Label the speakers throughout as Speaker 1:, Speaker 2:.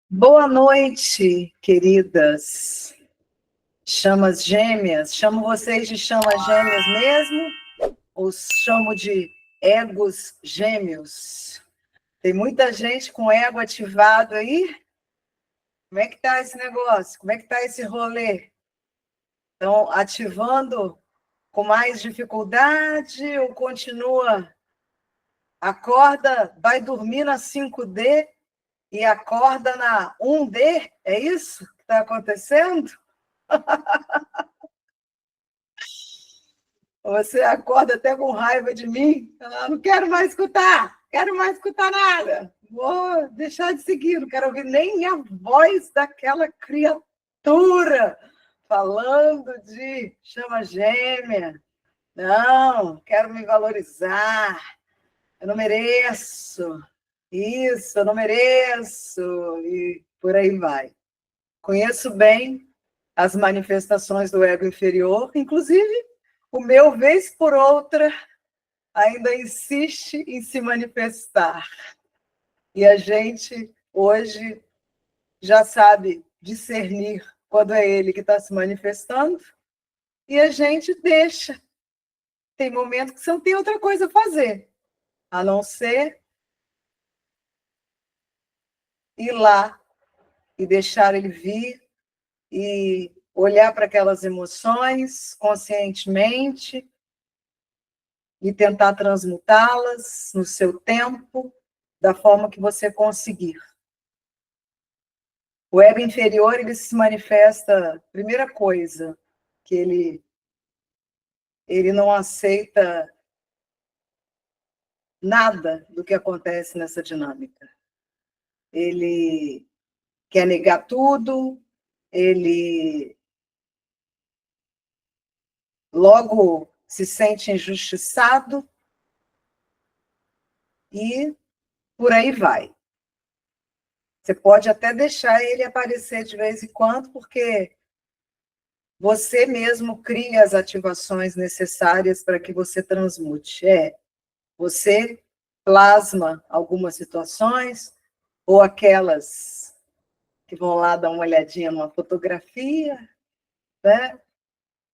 Speaker 1: Boa noite, queridas chamas gêmeas. Chamo vocês de chamas gêmeas mesmo? Ou chamo de egos gêmeos? Tem muita gente com ego ativado aí? Como é que tá esse negócio? Como é que tá esse rolê? Estão ativando com mais dificuldade ou continua? Acorda, vai dormir na 5D e acorda na 1D? É isso que está acontecendo? Você acorda até com raiva de mim? Não quero mais escutar, quero mais escutar nada. Vou deixar de seguir, não quero ouvir nem a voz daquela criatura falando de chama gêmea. Não, quero me valorizar. Eu não mereço. Isso, eu não mereço. E por aí vai. Conheço bem as manifestações do ego inferior, inclusive o meu, vez por outra, ainda insiste em se manifestar. E a gente, hoje, já sabe discernir quando é ele que está se manifestando, e a gente deixa. Tem momentos que você não tem outra coisa a fazer, a não ser ir lá e deixar ele vir e olhar para aquelas emoções conscientemente e tentar transmutá-las no seu tempo, da forma que você conseguir. O ego inferior, ele se manifesta, primeira coisa, que ele não aceita nada do que acontece nessa dinâmica. Ele quer negar tudo, ele logo se sente injustiçado e por aí vai. Você pode até deixar ele aparecer de vez em quando, porque você mesmo cria as ativações necessárias para que você transmute. Você plasma algumas situações, ou aquelas que vão lá dar uma olhadinha numa fotografia, né?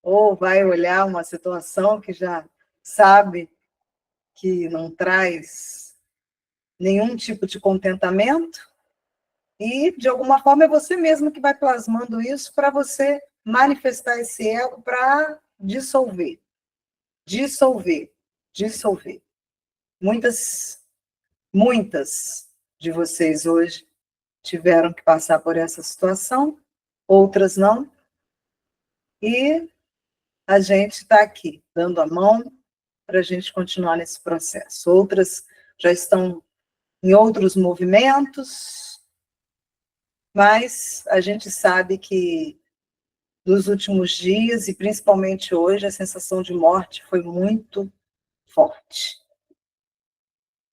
Speaker 1: Ou vai olhar uma situação que já sabe que não traz nenhum tipo de contentamento, e, de alguma forma, é você mesmo que vai plasmando isso para você manifestar esse ego para dissolver. Dissolver, dissolver. Muitas de vocês hoje tiveram que passar por essa situação, outras não, e a gente está aqui, dando a mão para a gente continuar nesse processo. Outras já estão em outros movimentos, mas a gente sabe que nos últimos dias, e principalmente hoje, a sensação de morte foi muito forte.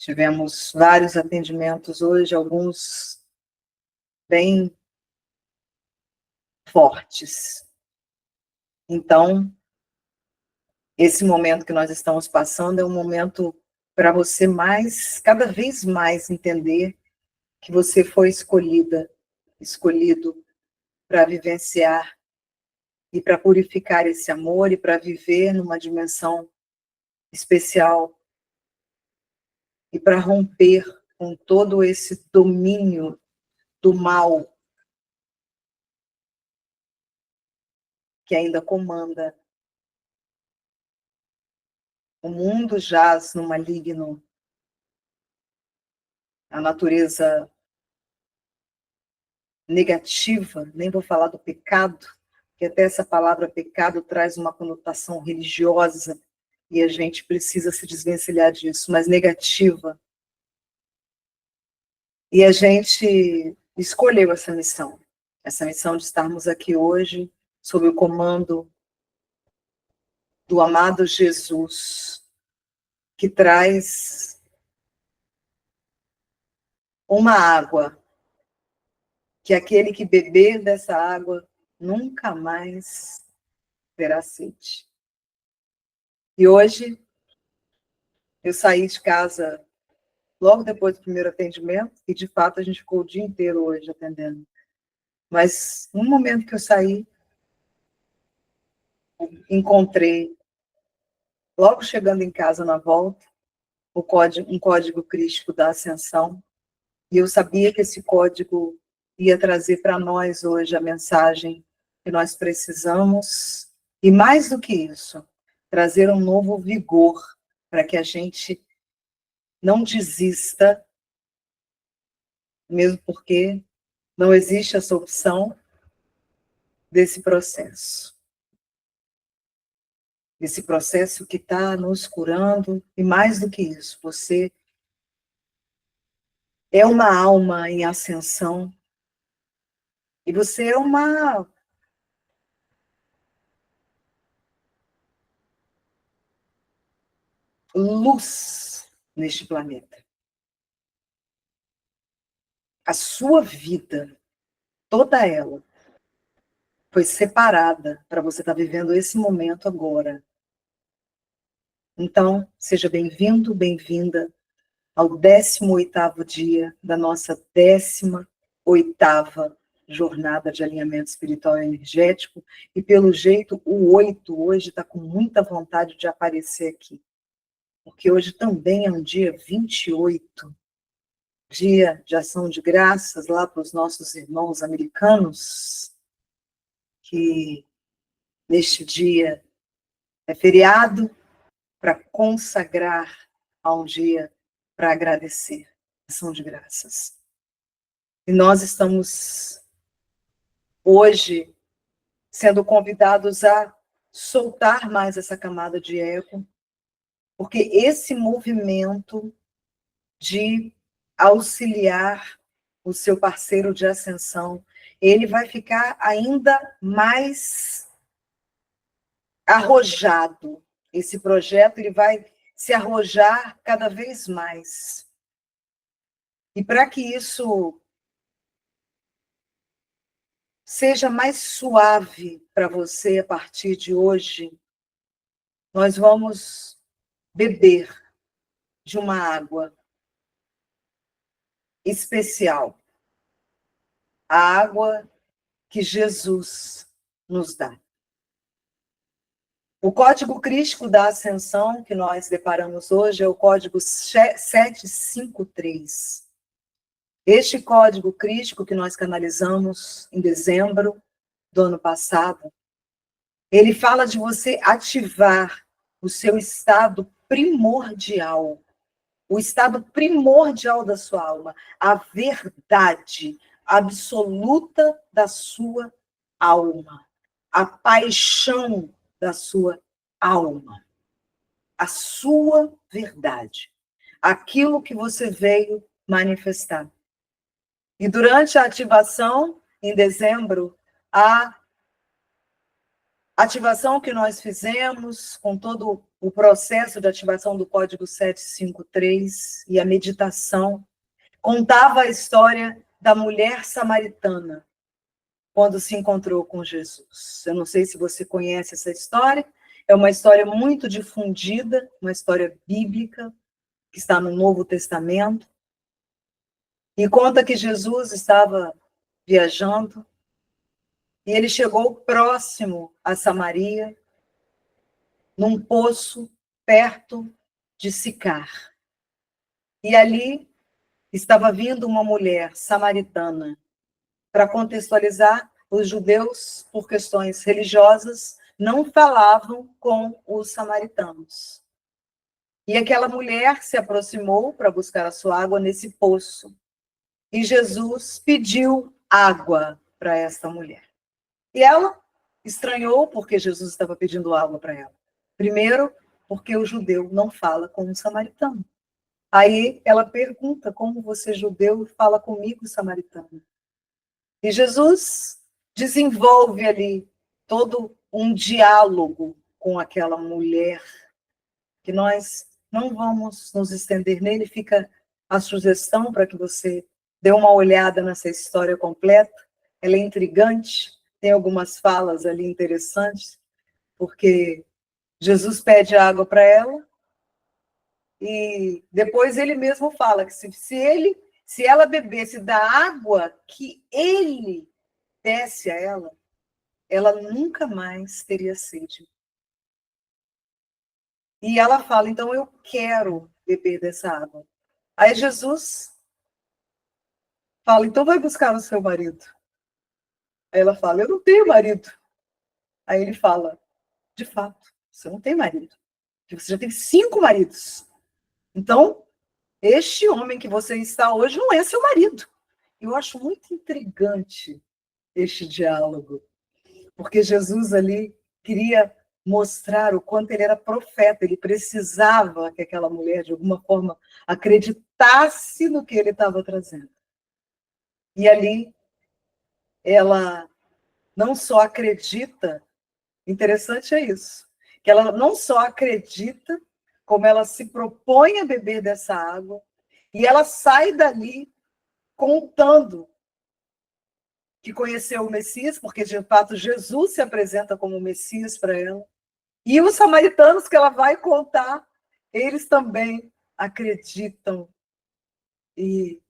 Speaker 1: Tivemos vários atendimentos hoje, alguns bem fortes. Então, esse momento que nós estamos passando é um momento para você cada vez mais entender que você foi escolhido para vivenciar e para purificar esse amor e para viver numa dimensão especial e para romper com todo esse domínio do mal que ainda comanda. O mundo jaz no maligno, a natureza negativa, nem vou falar do pecado, que até essa palavra pecado traz uma conotação religiosa, e a gente precisa se desvencilhar disso, mas negativa. E a gente escolheu essa missão de estarmos aqui hoje, sob o comando do amado Jesus, que traz uma água, que aquele que beber dessa água nunca mais terá sede. E hoje eu saí de casa logo depois do primeiro atendimento, e de fato a gente ficou o dia inteiro hoje atendendo. Mas no momento que eu saí, encontrei, logo chegando em casa na volta, um código crístico da Ascensão, e eu sabia que esse código ia trazer para nós hoje a mensagem que nós precisamos, e mais do que isso, trazer um novo vigor para que a gente não desista, mesmo porque não existe essa opção desse processo. Esse processo que está nos curando, e mais do que isso, você é uma alma em ascensão, e você é uma luz neste planeta. A sua vida, toda ela, foi separada para você estar vivendo esse momento agora. Então, seja bem-vindo, bem-vinda ao 18º dia da nossa 18ª jornada de alinhamento espiritual e energético, e pelo jeito o 8 hoje está com muita vontade de aparecer aqui, porque hoje também é um dia 28, dia de ação de graças lá para os nossos irmãos americanos, que neste dia é feriado para consagrar a um dia para agradecer, ação de graças. E nós estamos hoje sendo convidados a soltar mais essa camada de ego, porque esse movimento de auxiliar o seu parceiro de ascensão, ele vai ficar ainda mais arrojado. Esse projeto ele vai se arrojar cada vez mais. E para que isso seja mais suave para você a partir de hoje, nós vamos beber de uma água especial. A água que Jesus nos dá. O código crístico da ascensão que nós deparamos hoje é o código 753. Este código crístico que nós canalizamos em dezembro do ano passado, ele fala de você ativar o seu estado primordial, o estado primordial da sua alma, a verdade absoluta da sua alma, a paixão da sua alma, a sua verdade, aquilo que você veio manifestar. E durante a ativação, em dezembro, a ativação que nós fizemos, com todo o processo de ativação do código 753 e a meditação, contava a história da mulher samaritana, quando se encontrou com Jesus. Eu não sei se você conhece essa história, é uma história muito difundida, uma história bíblica, que está no Novo Testamento, e conta que Jesus estava viajando, e ele chegou próximo a Samaria, num poço perto de Sicar. E ali estava vindo uma mulher samaritana. Para contextualizar, os judeus, por questões religiosas, não falavam com os samaritanos. E aquela mulher se aproximou para buscar a sua água nesse poço. E Jesus pediu água para esta mulher. E ela estranhou porque Jesus estava pedindo água para ela. Primeiro, porque o judeu não fala com o samaritano. Aí ela pergunta, como você judeu fala comigo, samaritano? E Jesus desenvolve ali todo um diálogo com aquela mulher, que nós não vamos nos estender nele, fica a sugestão para que você dê uma olhada nessa história completa. Ela é intrigante, tem algumas falas ali interessantes, porque Jesus pede água para ela, E depois ele mesmo fala que se ela bebesse da água que ele desse a ela nunca mais teria sede. E ela fala, então eu quero beber dessa água. Aí Jesus fala, então vai buscar o seu marido. Aí ela fala, eu não tenho marido. Aí ele fala, de fato, você não tem marido. Você já teve 5 maridos. Então, este homem que você está hoje não é seu marido. Eu acho muito intrigante este diálogo, porque Jesus ali queria mostrar o quanto ele era profeta, ele precisava que aquela mulher, de alguma forma, acreditasse no que ele estava trazendo. E ali, ela não só acredita, interessante é isso, que ela não só acredita, como ela se propõe a beber dessa água, e ela sai dali contando que conheceu o Messias, porque de fato Jesus se apresenta como o Messias para ela. E os samaritanos que ela vai contar, eles também acreditam e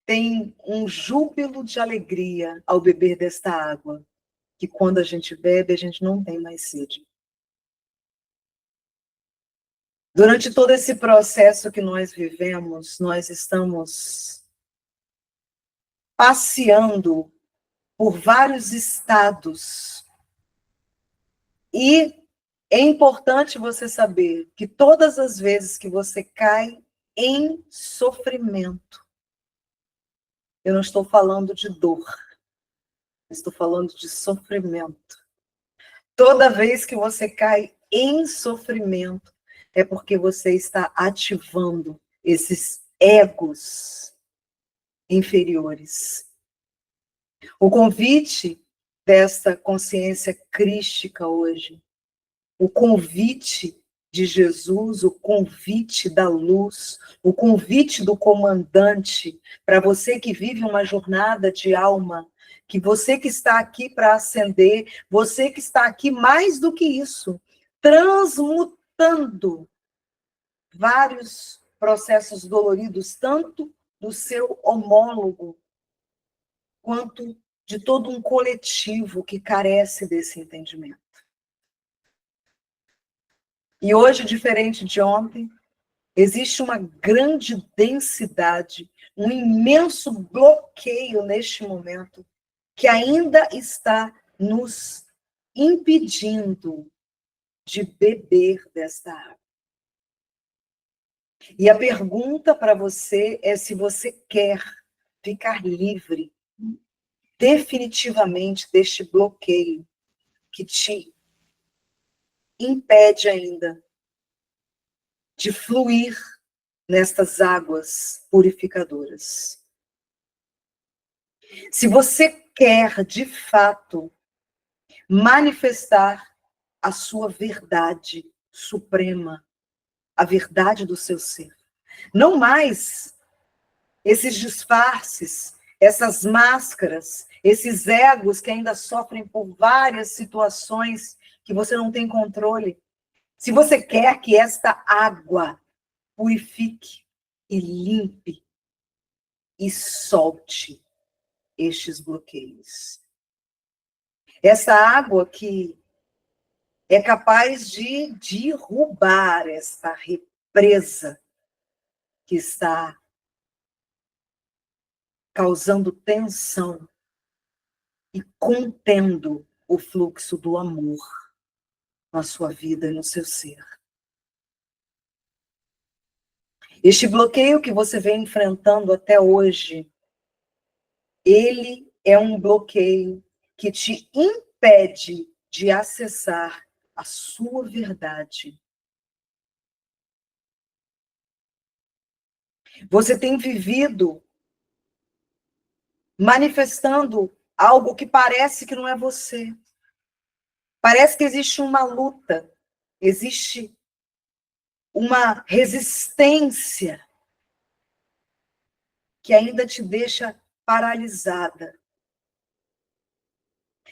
Speaker 1: têm um júbilo de alegria ao beber desta água, que quando a gente bebe, a gente não tem mais sede. Durante todo esse processo que nós vivemos, nós estamos passeando por vários estados. E é importante você saber que todas as vezes que você cai em sofrimento, eu não estou falando de dor, estou falando de sofrimento. Toda vez que você cai em sofrimento, é porque você está ativando esses egos inferiores. O convite desta consciência crística hoje, o convite de Jesus, o convite da luz, o convite do comandante, para você que vive uma jornada de alma, que você que está aqui para ascender, você que está aqui mais do que isso, transmutando vários processos doloridos, tanto do seu homólogo, quanto de todo um coletivo que carece desse entendimento. E hoje, diferente de ontem, existe uma grande densidade, um imenso bloqueio neste momento, que ainda está nos impedindo de beber desta água. E a pergunta para você é se você quer ficar livre definitivamente deste bloqueio que te impede ainda de fluir nestas águas purificadoras. Se você quer, de fato, manifestar a sua verdade suprema, a verdade do seu ser, não mais esses disfarces, essas máscaras, esses egos que ainda sofrem por várias situações que você não tem controle. Se você quer que esta água purifique e limpe e solte estes bloqueios. Essa água que é capaz de derrubar esta represa que está causando tensão e contendo o fluxo do amor na sua vida e no seu ser. Este bloqueio que você vem enfrentando até hoje, ele é um bloqueio que te impede de acessar a sua verdade. Você tem vivido manifestando algo que parece que não é você. Parece que existe uma luta, existe uma resistência que ainda te deixa paralisada.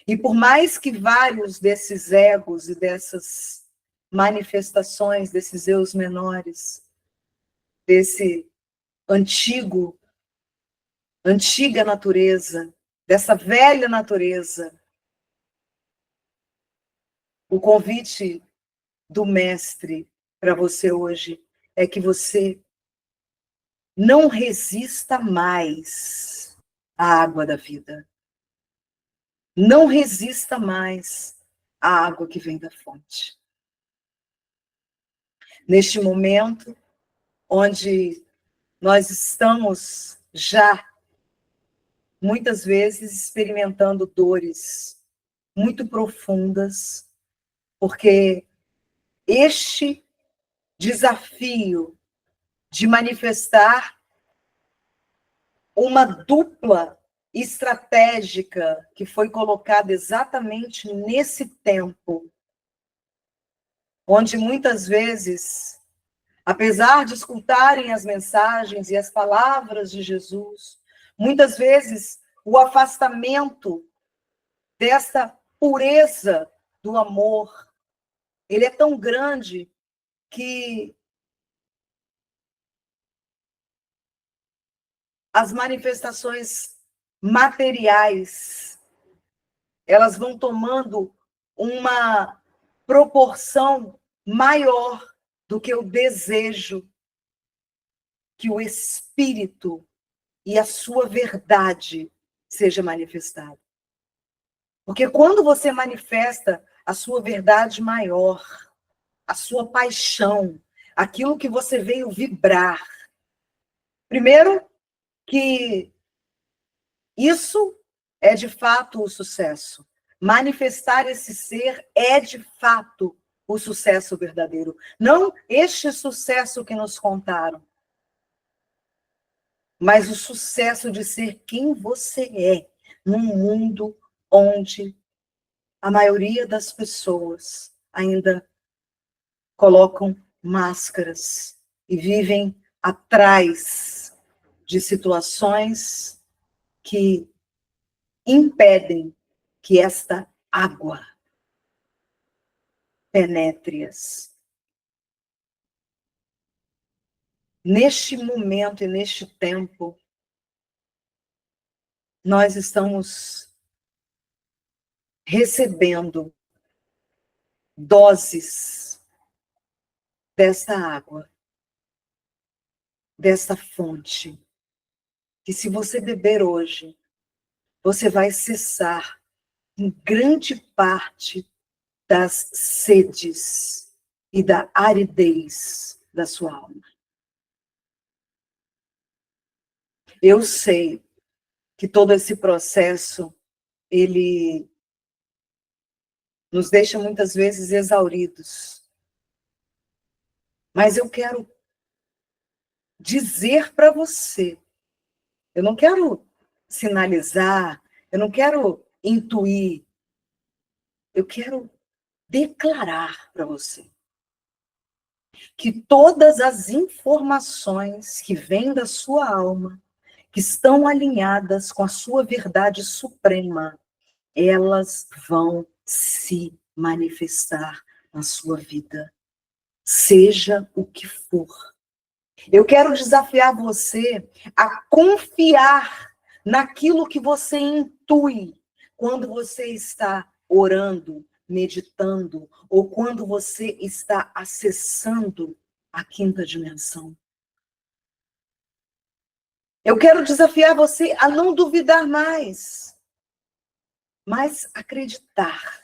Speaker 1: E por mais que vários desses egos e dessas manifestações, desses eus menores, desse antiga natureza, dessa velha natureza, o convite do mestre para você hoje é que você não resista mais à água da vida. Não resista mais à água que vem da fonte. Neste momento, onde nós estamos já, muitas vezes, experimentando dores muito profundas, porque este desafio de manifestar uma dupla estratégica que foi colocada exatamente nesse tempo, onde muitas vezes, apesar de escutarem as mensagens e as palavras de Jesus, muitas vezes o afastamento dessa pureza do amor, ele é tão grande que as manifestações materiais, elas vão tomando uma proporção maior do que o desejo que o espírito e a sua verdade seja manifestada. Porque quando você manifesta a sua verdade maior, a sua paixão, aquilo que você veio vibrar, primeiro que isso é de fato o sucesso. Manifestar esse ser é de fato o sucesso verdadeiro. Não este sucesso que nos contaram, mas o sucesso de ser quem você é, num mundo onde a maioria das pessoas ainda colocam máscaras e vivem atrás de situações que impedem que esta água penetre-as. Neste momento e neste tempo, nós estamos recebendo doses desta água, desta fonte, que se você beber hoje, você vai cessar em grande parte das sedes e da aridez da sua alma. Eu sei que todo esse processo, ele nos deixa muitas vezes exauridos. Mas eu quero dizer para você, eu não quero sinalizar, eu não quero intuir, eu quero declarar para você que todas as informações que vêm da sua alma, que estão alinhadas com a sua verdade suprema, elas vão se manifestar na sua vida, seja o que for. Eu quero desafiar você a confiar naquilo que você intui quando você está orando, meditando, ou quando você está acessando a quinta dimensão. Eu quero desafiar você a não duvidar mais, mas acreditar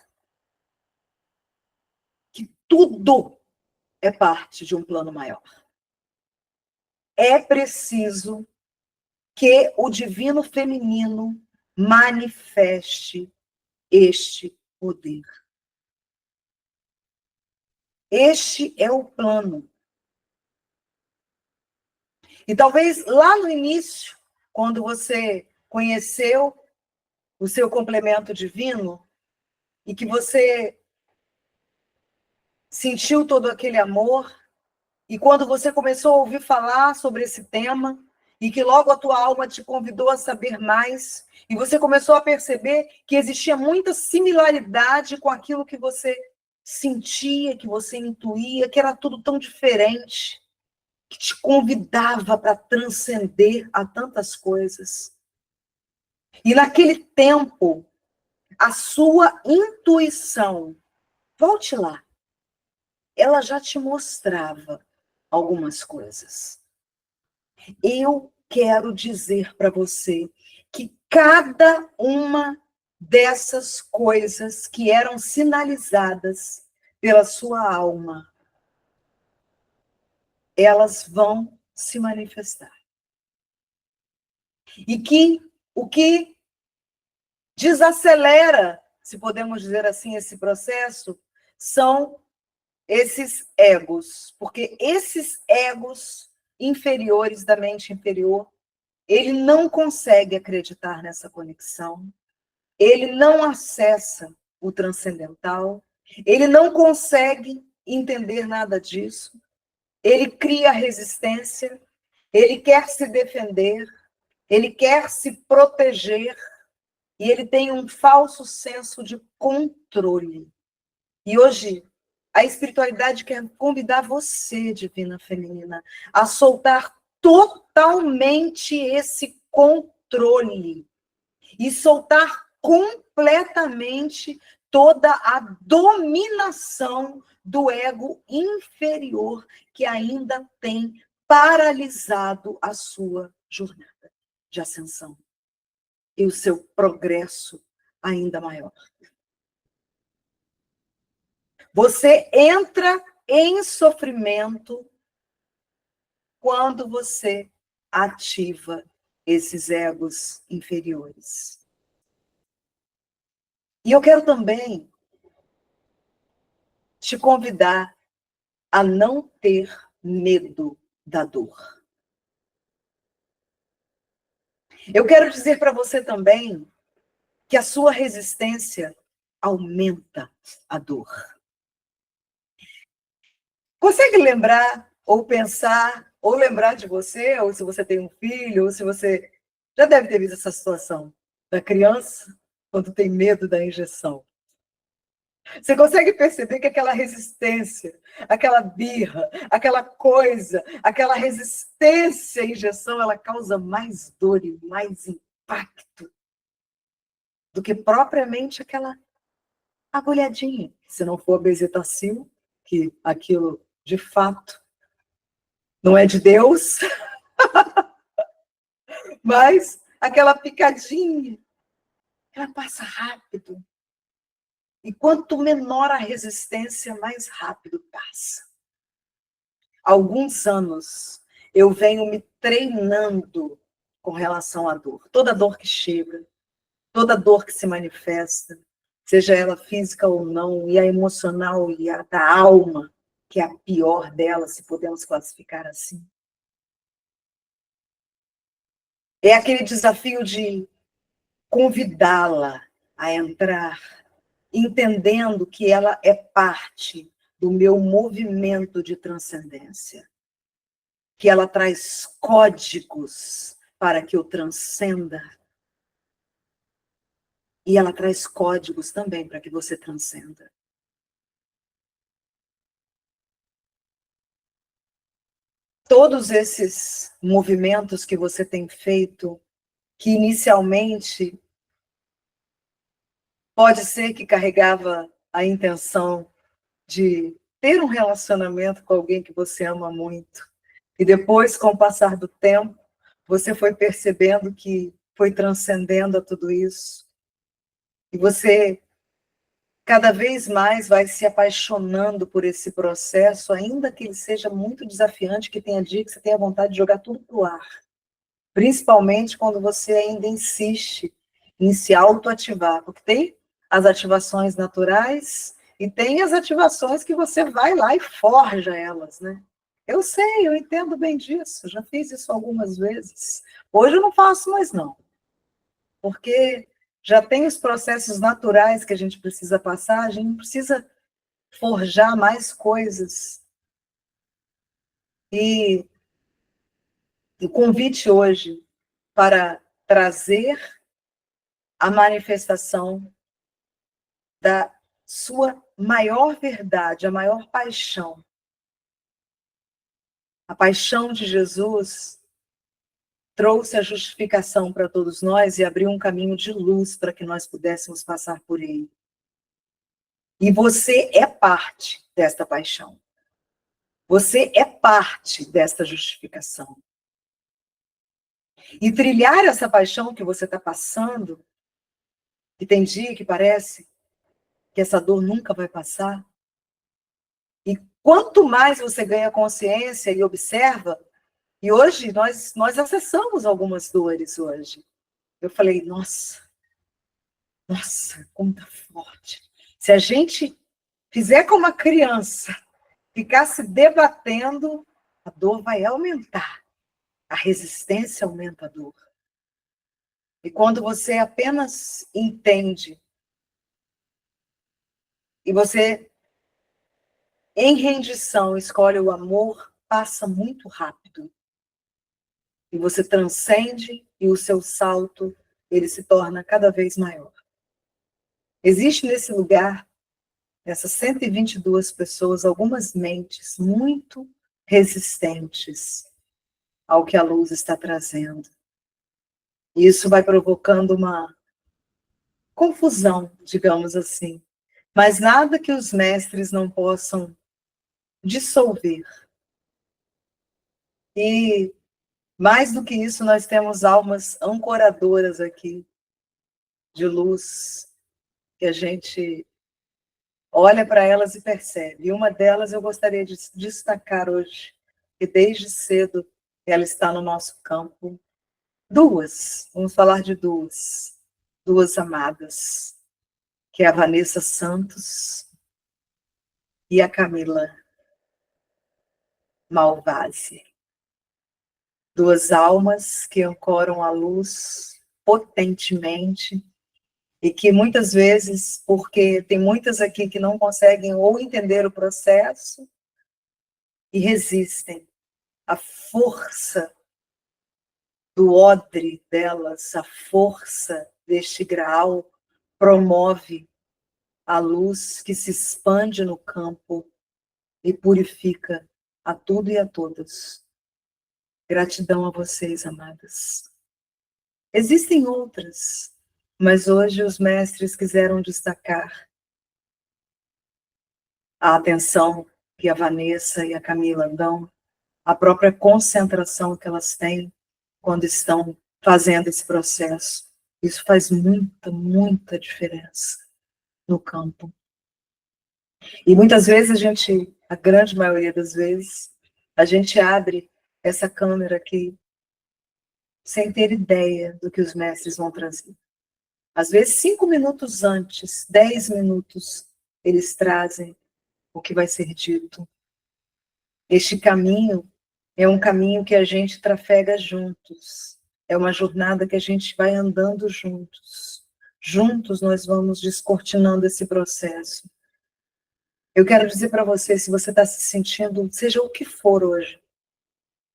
Speaker 1: que tudo é parte de um plano maior. É preciso que o divino feminino manifeste este poder. Este é o plano. E talvez lá no início, quando você conheceu o seu complemento divino, e que você sentiu todo aquele amor, e quando você começou a ouvir falar sobre esse tema, e que logo a tua alma te convidou a saber mais, e você começou a perceber que existia muita similaridade com aquilo que você sentia, que você intuía, que era tudo tão diferente, que te convidava para transcender a tantas coisas. E naquele tempo, a sua intuição, volte lá, ela já te mostrava algumas coisas. Eu quero dizer para você que cada uma dessas coisas que eram sinalizadas pela sua alma, elas vão se manifestar. E que o que desacelera, se podemos dizer assim, esse processo, são esses egos, porque esses egos inferiores da mente inferior, ele não consegue acreditar nessa conexão, ele não acessa o transcendental, ele não consegue entender nada disso, ele cria resistência, ele quer se defender, ele quer se proteger, e ele tem um falso senso de controle. E hoje, a espiritualidade quer convidar você, Divina Feminina, a soltar totalmente esse controle e soltar completamente toda a dominação do ego inferior que ainda tem paralisado a sua jornada de ascensão e o seu progresso ainda maior. Você entra em sofrimento quando você ativa esses egos inferiores. E eu quero também te convidar a não ter medo da dor. Eu quero dizer para você também que a sua resistência aumenta a dor. Consegue lembrar, ou pensar, ou lembrar de você, ou se você tem um filho, ou se você já deve ter visto essa situação da criança quando tem medo da injeção. Você consegue perceber que aquela resistência, aquela birra, aquela coisa, aquela resistência à injeção, ela causa mais dor e mais impacto do que propriamente aquela agulhadinha. Se não for a bezetacil, que aquilo, de fato, não é de Deus, mas aquela picadinha, ela passa rápido. E quanto menor a resistência, mais rápido passa. Há alguns anos, eu venho me treinando com relação à dor. Toda dor que chega, toda dor que se manifesta, seja ela física ou não, e a emocional e a da alma, que é a pior dela, se podemos classificar assim. É aquele desafio de convidá-la a entrar, entendendo que ela é parte do meu movimento de transcendência, que ela traz códigos para que eu transcenda, e ela traz códigos também para que você transcenda. Todos esses movimentos que você tem feito, que inicialmente pode ser que carregava a intenção de ter um relacionamento com alguém que você ama muito, e depois, com o passar do tempo, você foi percebendo que foi transcendendo a tudo isso, e você cada vez mais vai se apaixonando por esse processo, ainda que ele seja muito desafiante, que tenha dia que você tenha vontade de jogar tudo para o ar. Principalmente quando você ainda insiste em se autoativar, porque tem as ativações naturais e tem as ativações que você vai lá e forja elas, né? Eu sei, eu entendo bem disso, já fiz isso algumas vezes. Hoje eu não faço mais não, porque já tem os processos naturais que a gente precisa passar, a gente não precisa forjar mais coisas. E o convite hoje para trazer a manifestação da sua maior verdade, a maior paixão. A paixão de Jesus trouxe a justificação para todos nós e abriu um caminho de luz para que nós pudéssemos passar por ele. E você é parte desta paixão. Você é parte desta justificação. E trilhar essa paixão que você está passando, que tem dia que parece que essa dor nunca vai passar, e quanto mais você ganha consciência e observa, e hoje nós acessamos algumas dores hoje. Eu falei, nossa, como tá forte. Se a gente fizer como uma criança, ficar se debatendo, a dor vai aumentar. A resistência aumenta a dor. E quando você apenas entende, e você, em rendição, escolhe o amor, passa muito rápido. E você transcende e o seu salto, ele se torna cada vez maior. Existe nesse lugar, essas 122 pessoas, algumas mentes muito resistentes ao que a luz está trazendo. E isso vai provocando uma confusão, digamos assim. Mas nada que os mestres não possam dissolver. E mais do que isso, nós temos almas ancoradoras aqui, de luz, que a gente olha para elas e percebe. E uma delas eu gostaria de destacar hoje, que desde cedo ela está no nosso campo. Duas, vamos falar de duas amadas, que é a Vanessa Santos e a Camila Malvasi. Duas almas que ancoram a luz potentemente e que muitas vezes, porque tem muitas aqui que não conseguem ou entender o processo e resistem. A força do odre delas, a força deste grau promove a luz que se expande no campo e purifica a tudo e a todos. Gratidão a vocês, amadas. Existem outras, mas hoje os mestres quiseram destacar a atenção que a Vanessa e a Camila dão, a própria concentração que elas têm quando estão fazendo esse processo. Isso faz muita diferença no campo. E muitas vezes a grande maioria das vezes, a gente abre essa câmera aqui sem ter ideia do que os mestres vão trazer. Às vezes, 5 minutos antes, 10 minutos, eles trazem o que vai ser dito. Este caminho é um caminho que a gente trafega juntos. É uma jornada que a gente vai andando juntos. Juntos nós vamos descortinando esse processo. Eu quero dizer para você, se você está se sentindo, seja o que for hoje,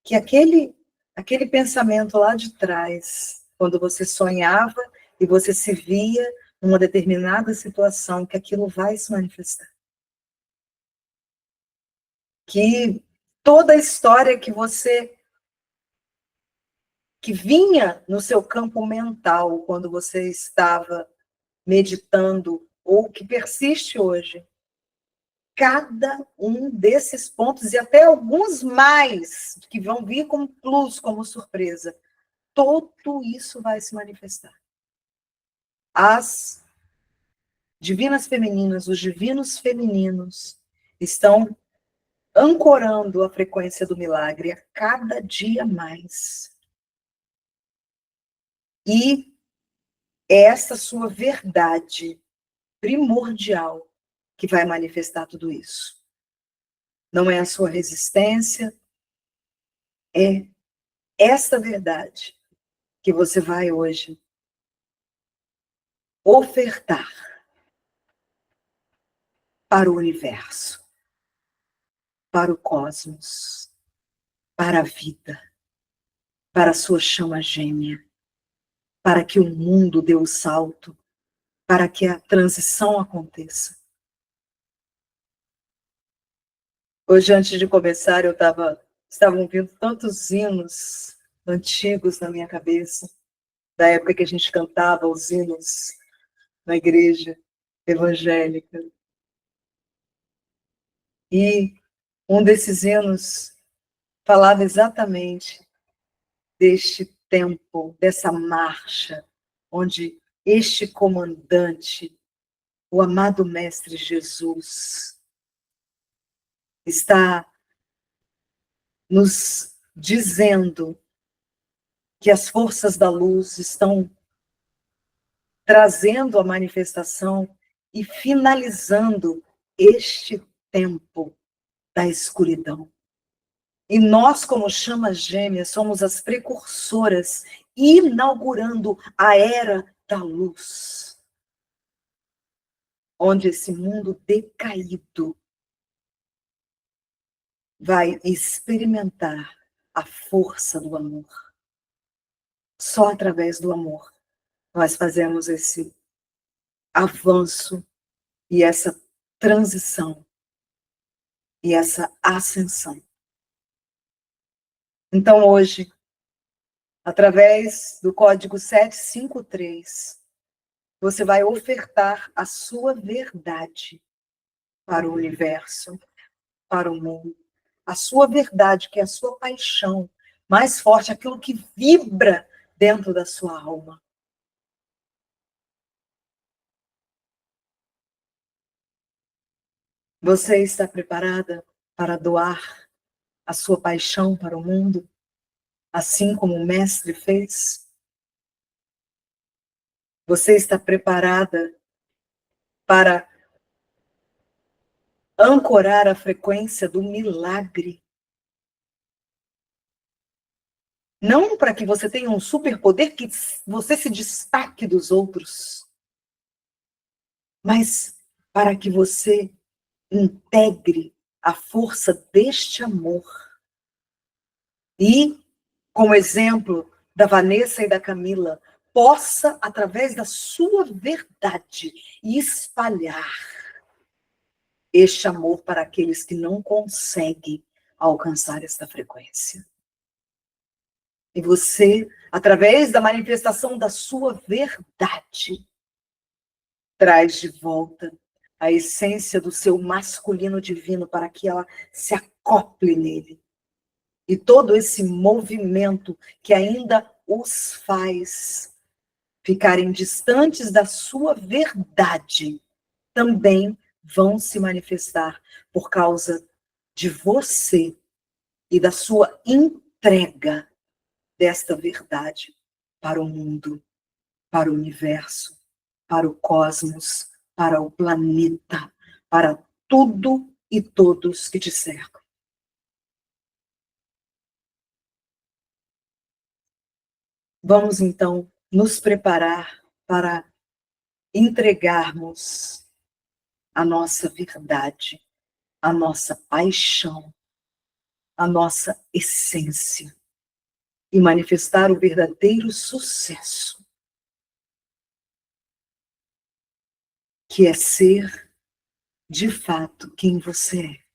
Speaker 1: que aquele pensamento lá de trás, quando você sonhava e você se via numa determinada situação, que aquilo vai se manifestar. Que toda a história que vinha no seu campo mental quando você estava meditando, ou que persiste hoje, cada um desses pontos, e até alguns mais, que vão vir como plus, como surpresa, tudo isso vai se manifestar. As divinas femininas, os divinos femininos, estão ancorando a frequência do milagre a cada dia mais. E essa sua verdade primordial que vai manifestar tudo isso. Não é a sua resistência, é esta verdade que você vai hoje ofertar para o universo, para o cosmos, para a vida. para a sua chama gêmea, para que o mundo dê o salto, para que a transição aconteça. Hoje, antes de começar, estavam vindo tantos hinos antigos na minha cabeça, da época que a gente cantava os hinos na igreja evangélica. E um desses hinos falava exatamente deste tempo, dessa marcha, onde este comandante, o amado Mestre Jesus, está nos dizendo que as forças da luz estão trazendo a manifestação e finalizando este tempo da escuridão. E nós, como chamas gêmeas, somos as precursoras, inaugurando a era da luz, onde esse mundo decaído vai experimentar a força do amor. Só através do amor nós fazemos esse avanço e essa transição e essa ascensão. Então, hoje, através do código 753, você vai ofertar a sua verdade para o universo, para o mundo. A sua verdade, que é a sua paixão mais forte, aquilo que vibra dentro da sua alma. Você está preparada para doar a sua paixão para o mundo, assim como o Mestre fez? Você está preparada para ancorar a frequência do milagre? Não para que você tenha um superpoder que você se destaque dos outros, mas para que você integre a força deste amor. E, como exemplo da Vanessa e da Camila, possa, através da sua verdade, espalhar este amor para aqueles que não conseguem alcançar esta frequência. E você, através da manifestação da sua verdade, traz de volta a essência do seu masculino divino para que ela se acople nele. E todo esse movimento que ainda os faz ficarem distantes da sua verdade também vão se manifestar por causa de você e da sua entrega desta verdade para o mundo, para o universo, para o cosmos, para o planeta, para tudo e todos que te cercam. Vamos, então, nos preparar para entregarmos a nossa verdade, a nossa paixão, a nossa essência e manifestar o verdadeiro sucesso, que é ser, de fato, quem você é.